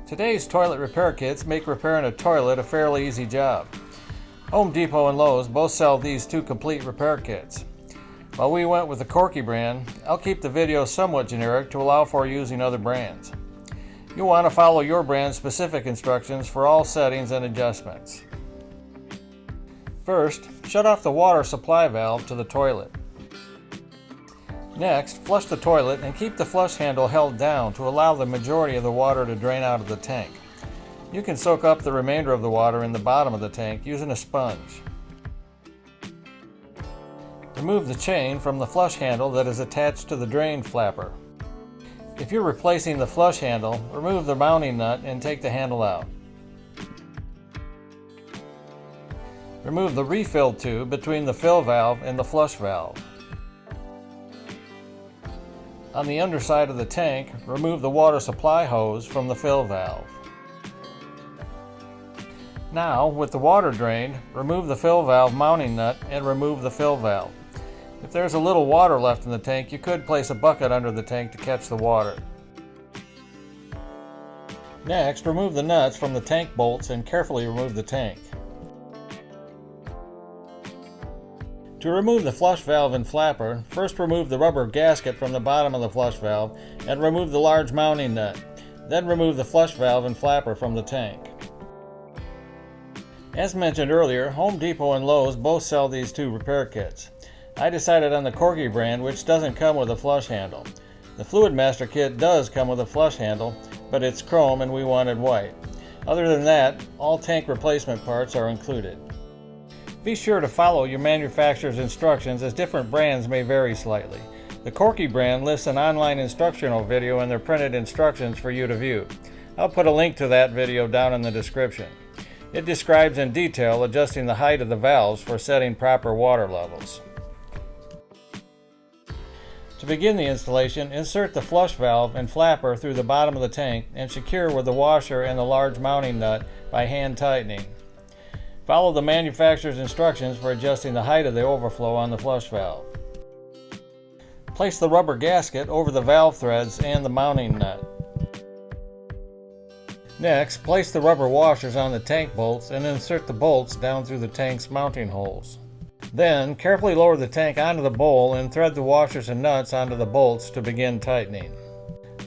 Today's toilet repair kits make repairing a toilet a fairly easy job. Home Depot and Lowe's both sell these two complete repair kits. While we went with the Korky brand, I'll keep the video somewhat generic to allow for using other brands. You'll want to follow your brand's specific instructions for all settings and adjustments. First, shut off the water supply valve to the toilet. Next, flush the toilet and keep the flush handle held down to allow the majority of the water to drain out of the tank. You can soak up the remainder of the water in the bottom of the tank using a sponge. Remove the chain from the flush handle that is attached to the drain flapper. If you're replacing the flush handle, remove the mounting nut and take the handle out. Remove the refill tube between the fill valve and the flush valve. On the underside of the tank, remove the water supply hose from the fill valve. Now, with the water drained, remove the fill valve mounting nut and remove the fill valve. If there's a little water left in the tank, you could place a bucket under the tank to catch the water. Next, remove the nuts from the tank bolts and carefully remove the tank. To remove the flush valve and flapper, first remove the rubber gasket from the bottom of the flush valve and remove the large mounting nut. Then remove the flush valve and flapper from the tank. As mentioned earlier, Home Depot and Lowe's both sell these two repair kits. I decided on the Korky brand, which doesn't come with a flush handle. The Fluid Master kit does come with a flush handle, but it's chrome and we wanted white. Other than that, all tank replacement parts are included. Be sure to follow your manufacturer's instructions, as different brands may vary slightly. The Korky brand lists an online instructional video and their printed instructions for you to view. I'll put a link to that video down in the description. It describes in detail adjusting the height of the valves for setting proper water levels. To begin the installation, insert the flush valve and flapper through the bottom of the tank and secure with the washer and the large mounting nut by hand tightening. Follow the manufacturer's instructions for adjusting the height of the overflow on the flush valve. Place the rubber gasket over the valve threads and the mounting nut. Next, place the rubber washers on the tank bolts and insert the bolts down through the tank's mounting holes. Then, carefully lower the tank onto the bowl and thread the washers and nuts onto the bolts to begin tightening.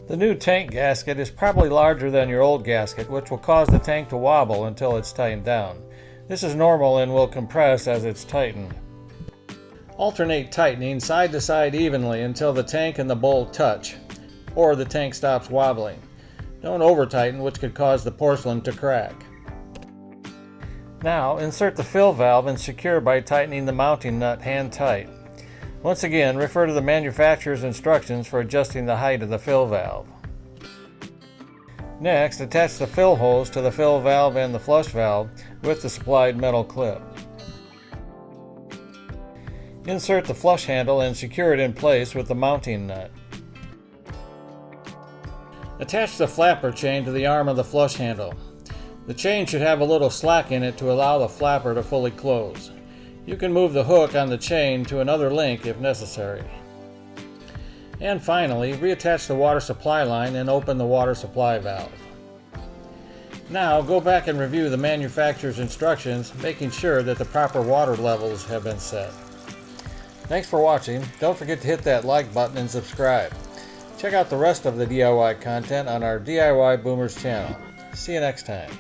The new tank gasket is probably larger than your old gasket, which will cause the tank to wobble until it's tightened down. This is normal and will compress as it's tightened. Alternate tightening side to side evenly until the tank and the bowl touch, or the tank stops wobbling. Don't over-tighten, which could cause the porcelain to crack. Now, insert the fill valve and secure by tightening the mounting nut hand tight. Once again, refer to the manufacturer's instructions for adjusting the height of the fill valve. Next, attach the fill hose to the fill valve and the flush valve with the supplied metal clip. Insert the flush handle and secure it in place with the mounting nut. Attach the flapper chain to the arm of the flush handle. The chain should have a little slack in it to allow the flapper to fully close. You can move the hook on the chain to another link if necessary. And finally, reattach the water supply line and open the water supply valve. Now, go back and review the manufacturer's instructions, making sure that the proper water levels have been set. Thanks for watching. Don't forget to hit that like button and subscribe. Check out the rest of the DIY content on our DIY Boomers channel. See you next time.